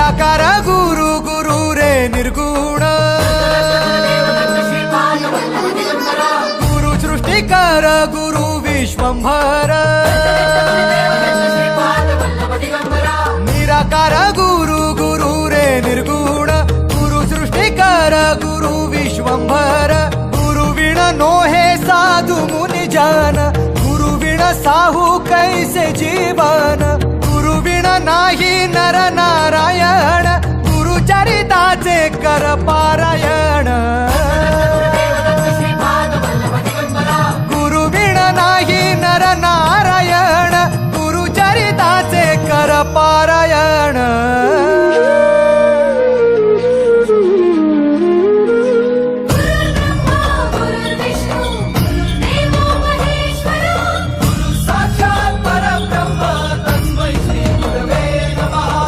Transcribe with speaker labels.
Speaker 1: निराकार गुरु गुरु रे निर्गुण गुरु सृष्टिकर गुरु विश्वंभर निराकार गुरु गुरु रे निर्गुण गुरु सृष्टिकर गुरु विश्वंभर गुरु विण नोहे साधु मुनि जन गुरु विण साहू कैसे जीवन गुरु विण नाही नर नारायण गुरु चरिताचे कर पारायण